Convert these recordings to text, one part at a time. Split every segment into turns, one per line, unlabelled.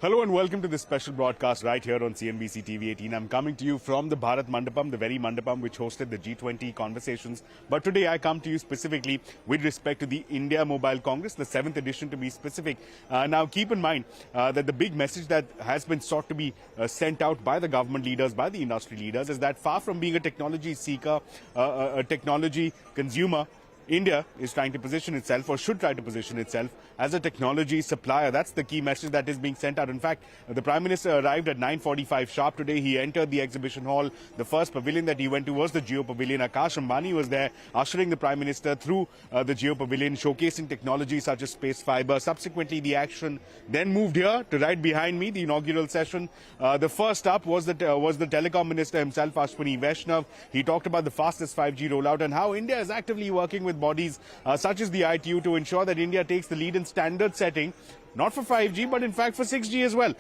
Hello and welcome to this special broadcast right here on CNBC-TV18. I'm coming to you from the Bharat Mandapam, the very Mandapam which hosted the G20 conversations. But today I come to you specifically with respect to the India Mobile Congress, the 7th edition to be specific. Now keep in mind that the big message that has been sought to be sent out by the government leaders, by the industry leaders, is that far from being a technology seeker, a technology consumer, India is trying to position itself, or should try to position itself, as a technology supplier. That's the key message that is being sent out. In fact, the Prime Minister arrived at 9:45 sharp today. He entered the exhibition hall. The first pavilion that he went to was the Jio Pavilion. Akash Ambani was there, ushering the Prime Minister through the Jio Pavilion, showcasing technology such as space fiber. Subsequently, the action then moved here to right behind me, the inaugural session. The first up was the Telecom Minister himself, Ashwini Vaishnav. He talked about the fastest 5G rollout and how India is actively working with bodies such as the ITU to ensure that India takes the lead in standard setting, not for 5G, but in fact for 6G as well.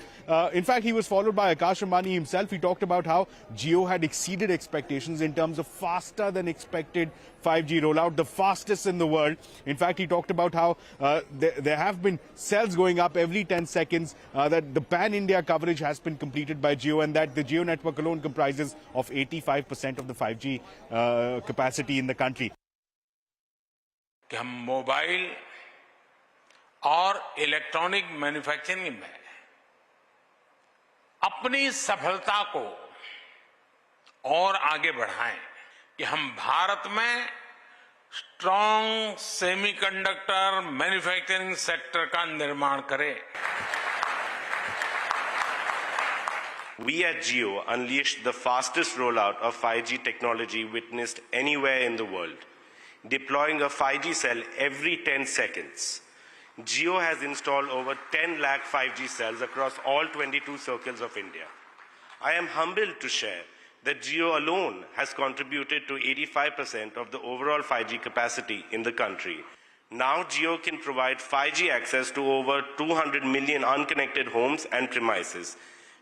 In fact, he was followed by Akash Ambani himself. He talked about how Jio had exceeded expectations in terms of faster than expected 5G rollout, the fastest in the world. In fact, he talked about how there have been cells going up every 10 seconds, that the pan-India coverage has been completed by Jio, and that the Jio network alone comprises of 85% of the 5G capacity in the country.
कि हम mobile और electronic manufacturing में अपनी सफलता को और आगे बढ़ाएं, कि हम भारत में स्ट्रांग सेमीकंडक्टर मैन्युफैक्चरिंग सेक्टर का निर्माण करें.
We at Jio unleashed the fastest rollout of 5G technology witnessed anywhere in the world, deploying a 5G cell every 10 seconds. Jio has installed over 10 lakh 5G cells across all 22 circles of India. I am humbled to share that Jio alone has contributed to 85% of the overall 5G capacity in the country. Now Jio can provide 5G access to over 200 million unconnected homes and premises,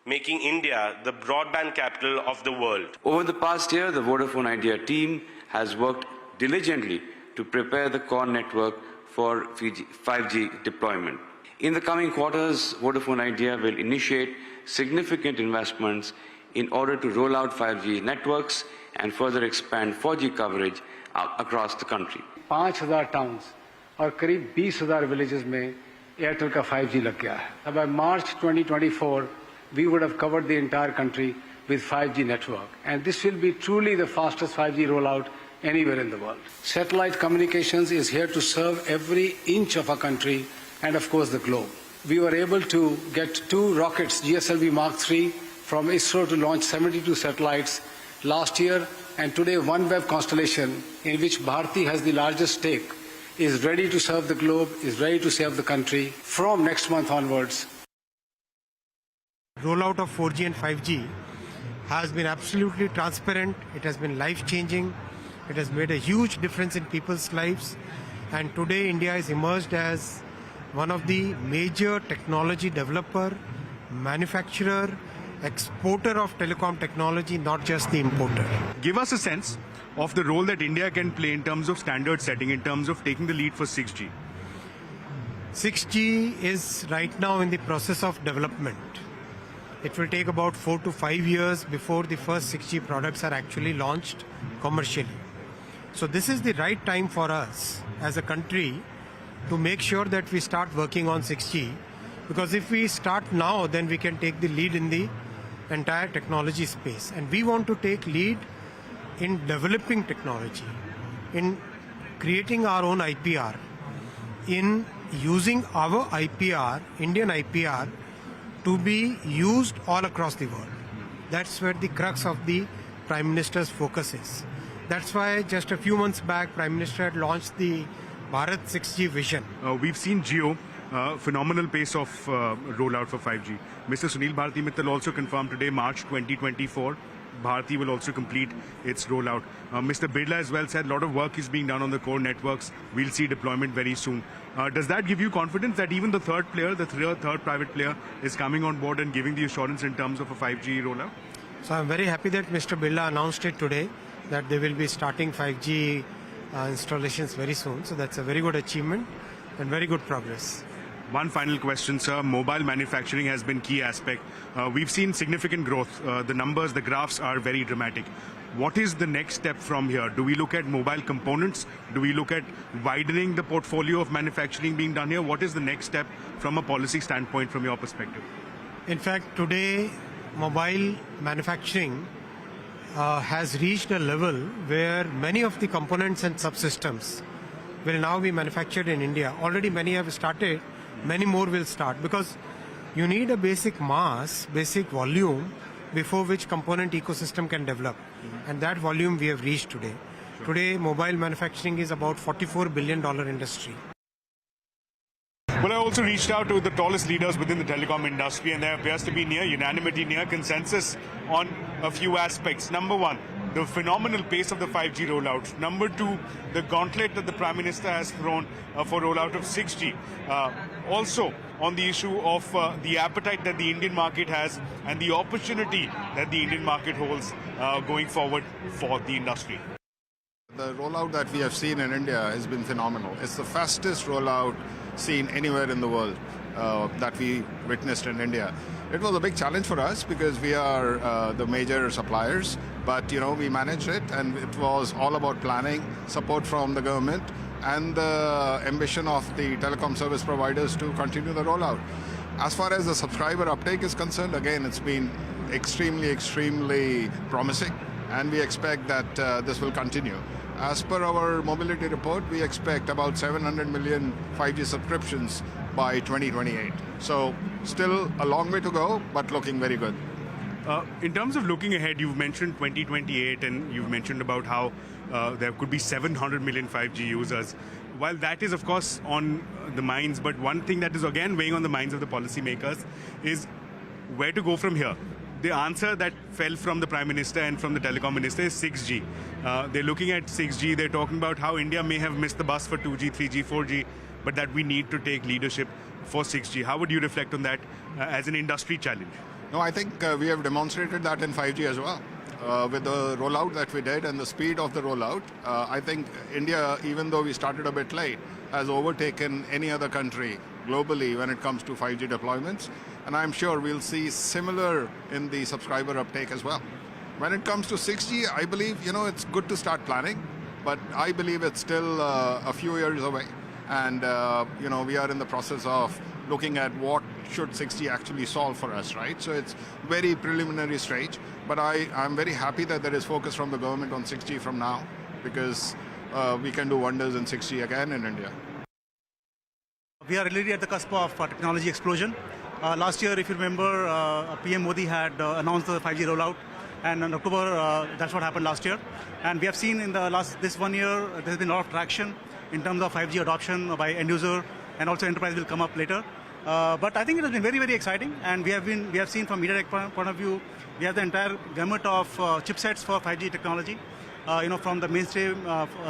making India the broadband capital of the world.
Over the past year, the Vodafone Idea team has worked diligently to prepare the core network for 5G deployment. In the coming quarters, Vodafone Idea will initiate significant investments in order to roll out 5G networks and further expand 4G coverage across the country.
5,000 towns और करीब 20,000 villages में Airtel का 5G लग गया है. By March 2024, we would have covered the entire country with 5G network, and this will be truly the fastest 5G rollout anywhere in the world. Satellite communications is here to serve every inch of our country and, of course, the globe. We were able to get 2 rockets, GSLV Mark III, from ISRO to launch 72 satellites last year, and today OneWeb constellation, in which Bharti has the largest stake, is ready to serve the globe, is ready to serve the country from next month onwards.
Rollout of 4G and 5G has been absolutely transparent. It has been life-changing. It has made a huge difference in people's lives, and today India is emerged as one of the major technology developer, manufacturer, exporter of telecom technology, not just the importer.
Give us a sense of the role that India can play in terms of standard setting, in terms of taking the lead for 6G.
6G is right now in the process of development. It will take about 4 to 5 years before the first 6G products are actually launched commercially. So this is the right time for us as a country to make sure that we start working on 6G, because if we start now, then we can take the lead in the entire technology space. And we want to take lead in developing technology, in creating our own IPR, in using our IPR, Indian IPR, to be used all across the world. That's where the crux of the Prime Minister's focus is. That's why just a few months back, Prime Minister had launched the Bharat 6G vision.
We've seen Jio, phenomenal pace of rollout for 5G. Mr. Sunil Bharti Mittal also confirmed today, March 2024, Bharti will also complete its rollout. Mr. Birla as well said a lot of work is being done on the core networks. We'll see deployment very soon. Does that give you confidence that even the third player, the third private player, is coming on board and giving the assurance in terms of a 5G rollout?
So I'm very happy that Mr. Birla announced it today, that they will be starting 5G installations very soon. So that's a very good achievement and very good progress.
One final question, sir. Mobile manufacturing has been key aspect. We've seen significant growth. The numbers, the graphs are very dramatic. What is the next step from here? Do we look at mobile components? Do we look at widening the portfolio of manufacturing being done here? What is the next step from a policy standpoint from your perspective?
In fact, today, mobile manufacturing has reached a level where many of the components and subsystems will now be manufactured in India. Already many have started, many more will start, because you need a basic mass, basic volume before which component ecosystem can develop. And that volume we have reached today. Today, mobile manufacturing is about $44 billion industry.
Well, I also reached out to the tallest leaders within the telecom industry, and there appears to be near unanimity, near consensus on a few aspects. Number one, the phenomenal pace of the 5G rollout. Number two, the gauntlet that the Prime Minister has thrown for rollout of 6G. Also, on the issue of the appetite that the Indian market has and the opportunity that the Indian market holds going forward for the industry.
The rollout that we have seen in India has been phenomenal. It's the fastest rollout seen anywhere in the world that we witnessed in India. It was a big challenge for us because we are the major suppliers, but we managed it, and it was all about planning, support from the government, and the ambition of the telecom service providers to continue the rollout. As far as the subscriber uptake is concerned, again, it's been extremely promising, and we expect that this will continue. As per our mobility report, we expect about 700 million 5G subscriptions by 2028. So still a long way to go, but looking very good.
In terms of looking ahead, you've mentioned 2028, and you've mentioned about how there could be 700 million 5G users. While that is, of course, on the minds, but one thing that is again weighing on the minds of the policymakers is where to go from here. The answer that fell from the Prime Minister and from the Telecom Minister is 6G. They're looking at 6G. They're talking about how India may have missed the bus for 2G, 3G, 4G, but that we need to take leadership for 6G. How would you reflect on that as an industry challenge?
No, I think we have demonstrated that in 5G as well. With the rollout that we did and the speed of the rollout, I think India, even though we started a bit late, has overtaken any other country globally when it comes to 5G deployments. And I'm sure we'll see similar in the subscriber uptake as well. When it comes to 6G, I believe, it's good to start planning, but I believe it's still a few years away. And, we are in the process of looking at what should 6G actually solve for us, right? So it's very preliminary stage, but I'm very happy that there is focus from the government on 6G from now, because we can do wonders in 6G again in India.
We are really at the cusp of technology explosion. Last year, if you remember, PM Modi had announced the 5G rollout, and in October, that's what happened last year. And we have seen in this 1 year, there has been a lot of traction in terms of 5G adoption by end user, and also enterprise will come up later. But I think it has been very, very exciting, and we have seen from MediaTek point of view, we have the entire gamut of chipsets for 5G technology, from the mainstream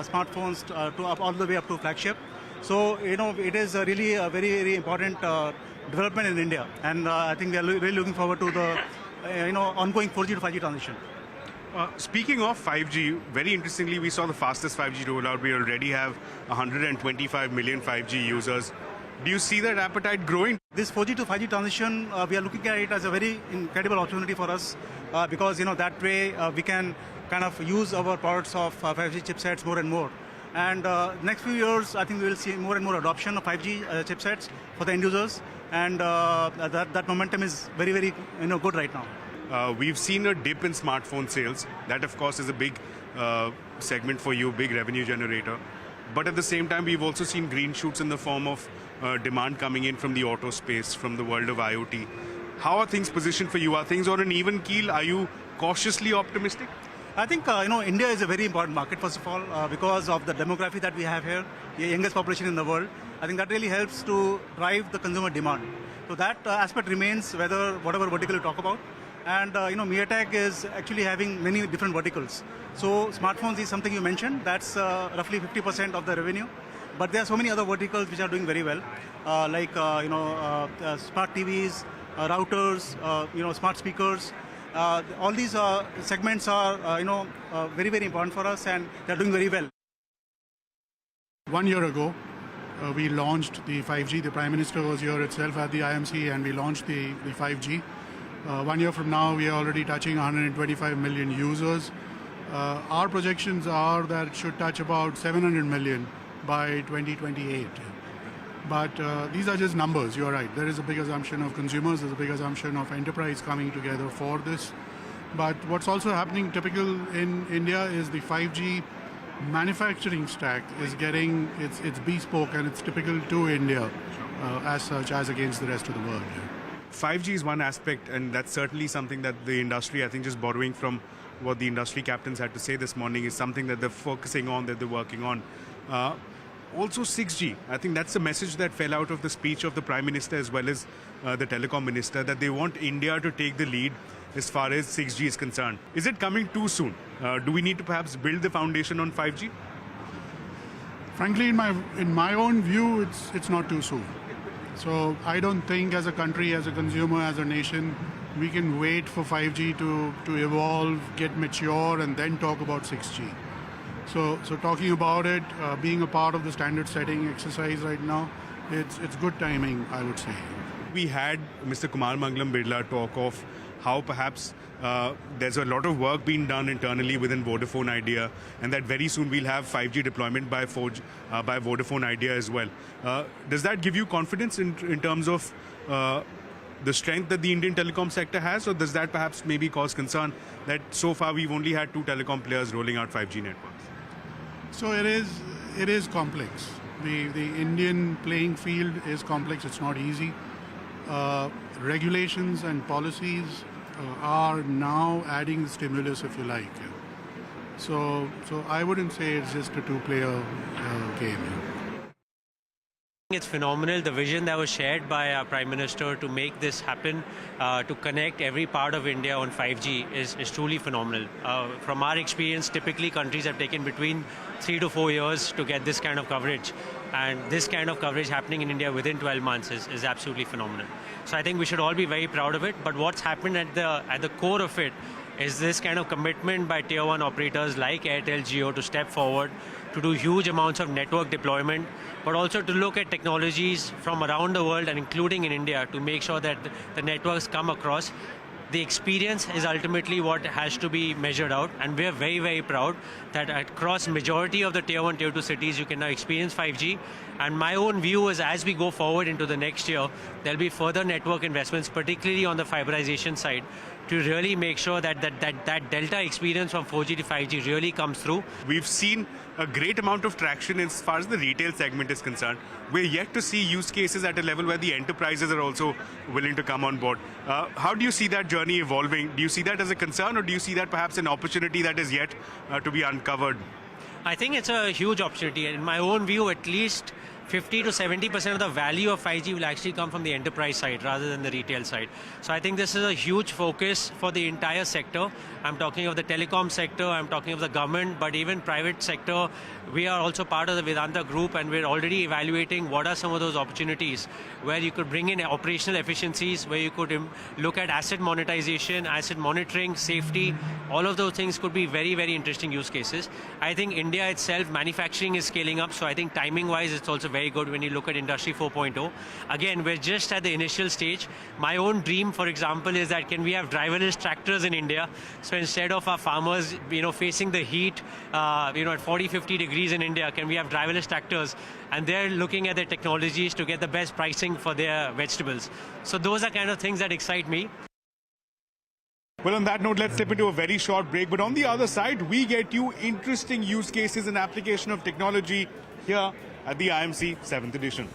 smartphones to all the way up to flagship. So, it is really a very, very important development in India, and I think we are really looking forward to the ongoing 4G to 5G transition.
Speaking of 5G, very interestingly, we saw the fastest 5G rollout. We already have 125 million 5G users. Do you see that appetite growing?
This 4G to 5G transition, we are looking at it as a very incredible opportunity for us because that way we can kind of use our products of 5G chipsets more and more. And next few years, I think we will see more and more adoption of 5G chipsets for the end users, and that momentum is very, very good right now.
We've seen a dip in smartphone sales. That, of course, is a big segment for you, big revenue generator. But at the same time, we've also seen green shoots in the form of demand coming in from the auto space, from the world of IoT. How are things positioned for you? Are things on an even keel? Are you cautiously optimistic?
I think, India is a very important market, first of all, because of the demography that we have here, the youngest population in the world. I think that really helps to drive the consumer demand. So that aspect remains, whatever vertical you talk about. And, MediaTek is actually having many different verticals. So smartphones is something you mentioned. That's roughly 50% of the revenue. But there are so many other verticals which are doing very well, like, smart TVs, routers, smart speakers. All these segments are, very, very important for us, and they're doing very well.
1 year ago, we launched the 5G. The Prime Minister was here itself at the IMC and we launched the 5G. 1 year from now, we are already touching 125 million users. Our projections are that it should touch about 700 million by 2028. But these are just numbers, you're right. There is a big assumption of consumers, there's a big assumption of enterprise coming together for this. But what's also happening typical in India is the 5G manufacturing stack is getting, it's bespoke and it's typical to India as such as against the rest of the world.
5G is one aspect, and that's certainly something that the industry, I think, just borrowing from what the industry captains had to say this morning, is something that they're focusing on, that they're working on. Also 6G, I think that's a message that fell out of the speech of the Prime Minister as well as the Telecom Minister, that they want India to take the lead as far as 6G is concerned. Is it coming too soon? Do we need to perhaps build the foundation on 5G?
Frankly, in my own view, it's not too soon. So I don't think as a country, as a consumer, as a nation, we can wait for 5G to evolve, get mature, and then talk about 6G. So talking about it, being a part of the standard setting exercise right now, it's good timing, I would say.
We had Mr. Kumar Mangalam Birla talk of how perhaps there's a lot of work being done internally within Vodafone Idea, and that very soon we'll have 5G deployment by Vodafone Idea as well. Does that give you confidence in terms of the strength that the Indian telecom sector has, or does that perhaps maybe cause concern that so far we've only had 2 telecom players rolling out 5G networks?
So it is complex. The Indian playing field is complex. It's not easy. Regulations and policies are now adding the stimulus, if you like. So I wouldn't say it's just a two-player game.
It's phenomenal. The vision that was shared by our Prime Minister to make this happen, to connect every part of India on 5G is truly phenomenal. From our experience, typically countries have taken between 3 to 4 years to get this kind of coverage. And this kind of coverage happening in India within 12 months is absolutely phenomenal. So I think we should all be very proud of it. But what's happened at the core of it is this kind of commitment by tier 1 operators like Airtel Jio to step forward, to do huge amounts of network deployment, but also to look at technologies from around the world and including in India to make sure that the networks come across. The experience is ultimately what has to be measured out, and we're very, very proud that across majority of the tier 1, tier 2 cities, you can now experience 5G. And my own view is as we go forward into the next year, there'll be further network investments, particularly on the fiberization side, to really make sure that that delta experience from 4G to 5G really comes through.
We've seen a great amount of traction as far as the retail segment is concerned. We're yet to see use cases at a level where the enterprises are also willing to come on board. How do you see that journey evolving? Do you see that as a concern, or do you see that perhaps an opportunity that is yet to be uncovered?
I think it's a huge opportunity. In my own view, at least 50 to 70% of the value of 5G will actually come from the enterprise side rather than the retail side. So I think this is a huge focus for the entire sector. I'm talking of the telecom sector, I'm talking of the government, but even private sector. We are also part of the Vedanta group, and we're already evaluating what are some of those opportunities where you could bring in operational efficiencies, where you could look at asset monetization, asset monitoring, safety. All of those things could be very, very interesting use cases. I think India itself, manufacturing is scaling up, so I think timing-wise it's also very good when you look at Industry 4.0. Again, we're just at the initial stage. My own dream, for example, is that can we have driverless tractors in India? So instead of our farmers, facing the heat, at 40, 50 degrees in India, can we have driverless tractors? And they're looking at their technologies to get the best pricing for their vegetables. So those are kind of things that excite me.
Well, on that note, let's step into a very short break. But on the other side, we get you interesting use cases and application of technology here at the IMC 7th edition.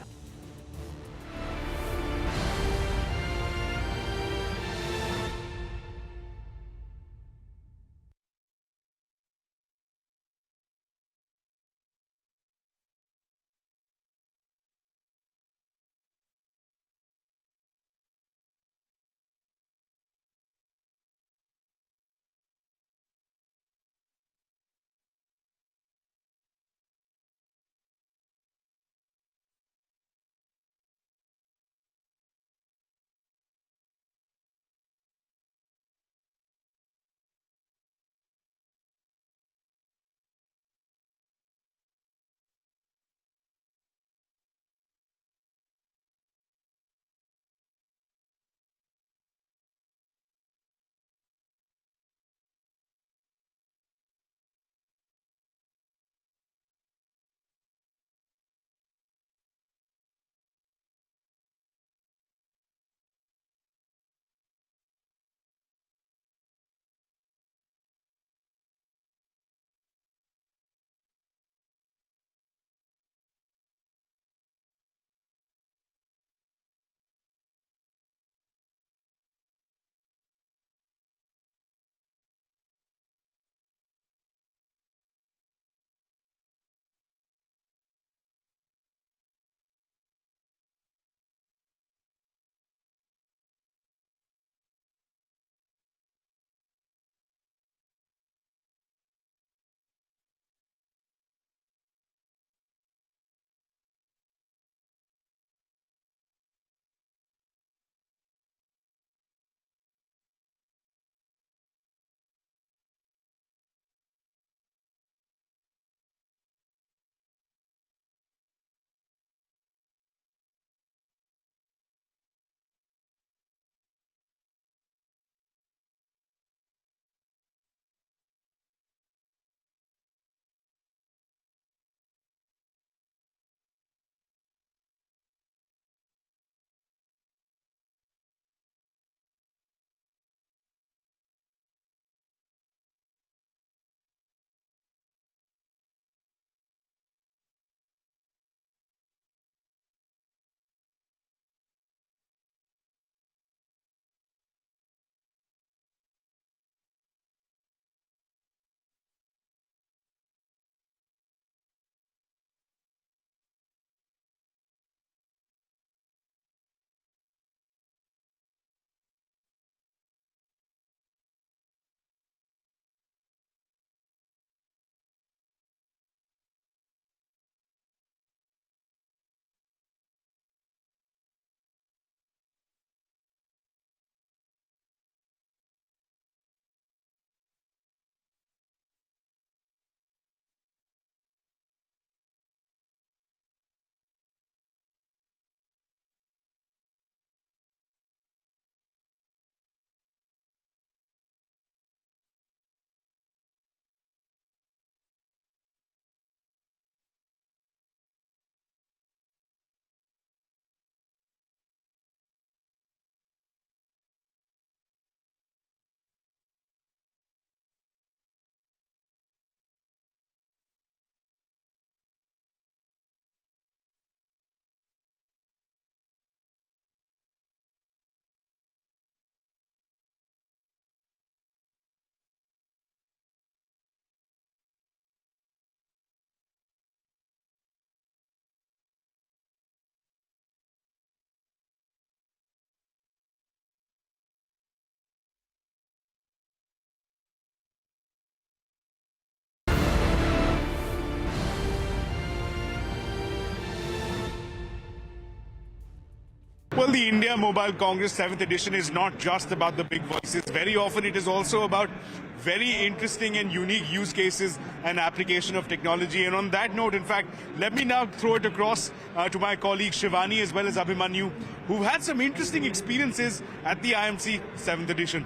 Well, the India Mobile Congress 7th edition is not just about the big voices. Very often it is also about very interesting and unique use cases and application of technology. And on that note, in fact, let me now throw it across to my colleagues Shivani as well as Abhimanyu, who've had some interesting experiences at the IMC 7th edition.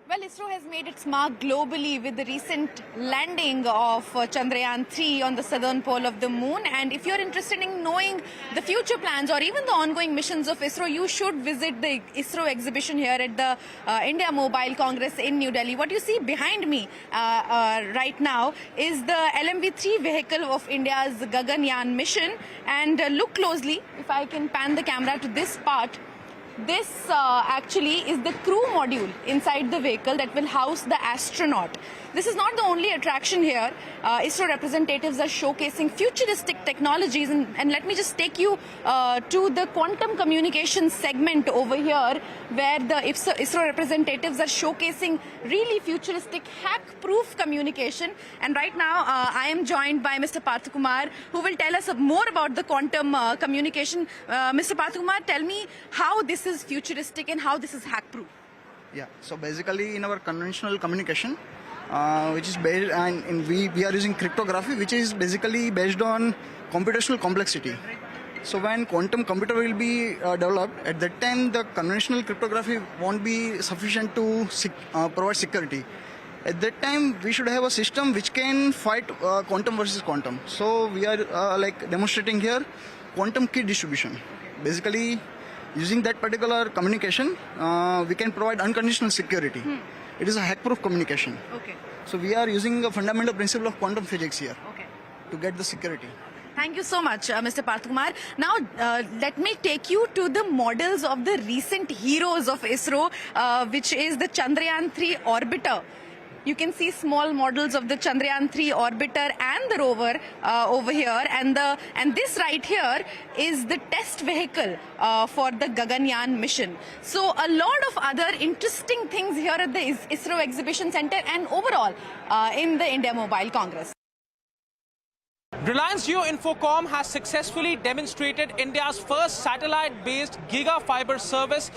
Well, ISRO has made its mark globally with the recent landing of Chandrayaan 3 on the southern pole of the moon. And if you're interested in knowing the future plans or even the ongoing missions of ISRO, you should visit the ISRO exhibition here at the India Mobile Congress in New Delhi. What you see behind me right now is the LMV-3 vehicle of India's Gaganyaan mission. And look closely, if I can pan the camera to this part. This actually is the crew module inside the vehicle that will house the astronaut. This is not the only attraction here. ISRO representatives are showcasing futuristic technologies, and let me just take you to the quantum communication segment over here, where the ISRO representatives are showcasing really futuristic hack-proof communication. And right now, I am joined by Mr. Parth Kumar, who will tell us more about the quantum communication. Mr. Parth Kumar, tell me how this is futuristic and how this is hack-proof.
Yeah, so basically in our conventional communication, which is based, and we are using cryptography, which is basically based on computational complexity. So when quantum computer will be developed, at that time the conventional cryptography won't be sufficient to provide security. At that time, we should have a system which can fight quantum versus quantum. So we are like demonstrating here quantum key distribution. Basically, using that particular communication, we can provide unconditional security. It is a hack-proof communication.
Okay.
So we are using a fundamental principle of quantum physics here to get the security.
Thank you so much, Mr. Parth Kumar. Now, let me take you to the models of the recent heroes of ISRO, which is the Chandrayaan 3 orbiter. You can see small models of the Chandrayaan 3 orbiter and the rover over here, and this right here is the test vehicle for the Gaganyaan mission. So a lot of other interesting things here at the ISRO Exhibition Center and overall in the India Mobile Congress.
Reliance Jio Infocom has successfully demonstrated India's first satellite-based giga-fiber service,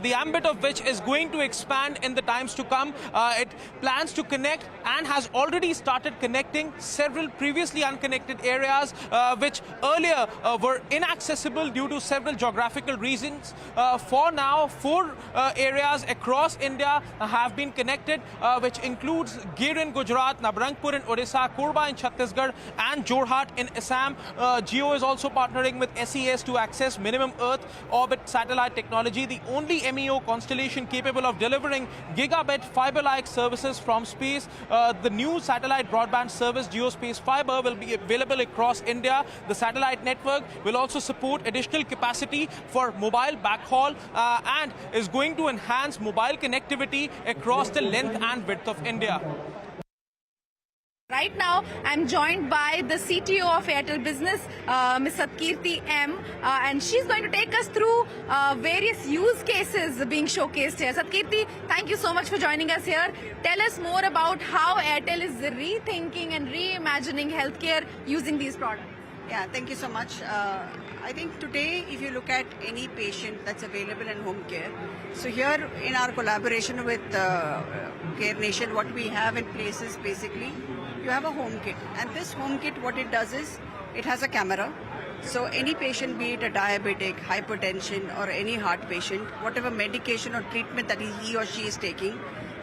the ambit of which is going to expand in the times to come. It plans to connect and has already started connecting several previously unconnected areas which earlier were inaccessible due to several geographical reasons. For now, 4 areas across India have been connected, which includes Gir in Gujarat, Nabarangpur in Odisha, Korba in Chhattisgarh, and Jorhat in Assam. Jio is also partnering with SES to access minimum Earth orbit satellite technology, the only MEO constellation capable of delivering gigabit fiber-like services from space. The new satellite broadband service, Geospace Fiber, will be available across India. The satellite network will also support additional capacity for mobile backhaul and is going to enhance mobile connectivity across the length and width of India.
Right now, I'm joined by the CTO of Airtel Business, Ms. Satkirti M, and she's going to take us through various use cases being showcased here. Satkirti, thank you so much for joining us here. Tell us more about how Airtel is rethinking and reimagining healthcare using these products.
Yeah, thank you so much. I think today, if you look at any patient that's available in home care, so here in our collaboration with Care Nation, what we have in place is basically you have a home kit, and this home kit, what it does is it has a camera. So any patient, be it a diabetic, hypertension, or any heart patient, whatever medication or treatment that he or she is taking,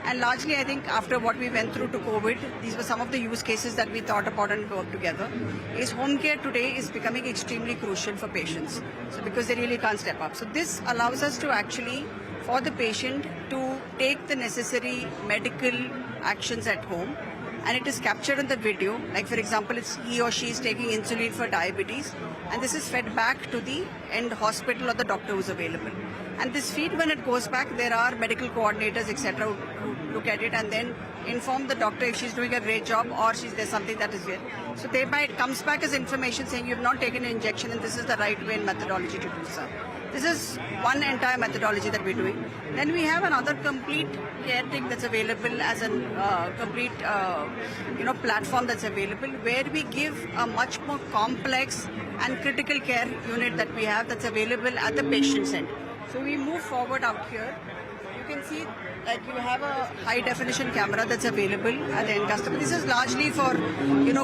and largely I think after what we went through to COVID, these were some of the use cases that we thought about and worked together, is home care today is becoming extremely crucial for patients. So because they really can't step up. So this allows us to actually, for the patient, to take the necessary medical actions at home, and it is captured in the video. Like for example, it's he or she is taking insulin for diabetes, and this is fed back to the end hospital or the doctor who's available. And this feed, when it goes back, there are medical coordinators, etc., who look at it and then inform the doctor if she's doing a great job or there's something that is weird. So thereby it comes back as information saying you've not taken an injection and this is the right way and methodology to do so. This is one entire methodology that we're doing. Then we have another complete care thing that's available as a complete platform that's available, where we give a much more complex and critical care unit that we have that's available at the patient's end. So we move forward out here. You can see that you have a high definition camera that's available at the end customer. This is largely for,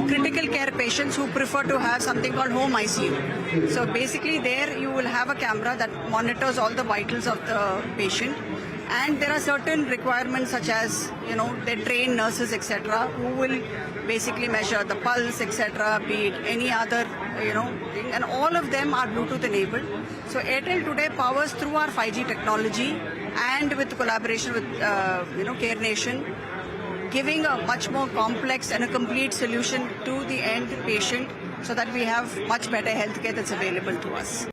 critical care patients who prefer to have something called home ICU. So basically there you will have a camera that monitors all the vitals of the patient. And there are certain requirements such as, they train nurses, etc., who will basically measure the pulse, etc., be it any other, thing. And all of them are Bluetooth enabled. So Airtel today powers through our 5G technology and with collaboration with, Care Nation, giving a much more complex and a complete solution to the end patient so that we have much better healthcare that's available to us.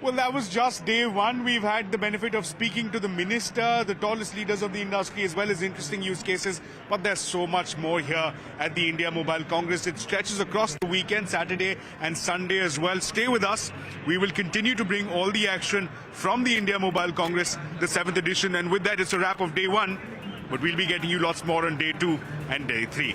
Well, that was just day one. We've had the benefit of speaking to the minister, the tallest leaders of the industry, as well as interesting use cases. But there's so much more here at the India Mobile Congress. It stretches across the weekend, Saturday and Sunday as well. Stay with us. We will continue to bring all the action from the India Mobile Congress, the 7th edition. And with that, it's a wrap of day one. But we'll be getting you lots more on day 2 and day 3.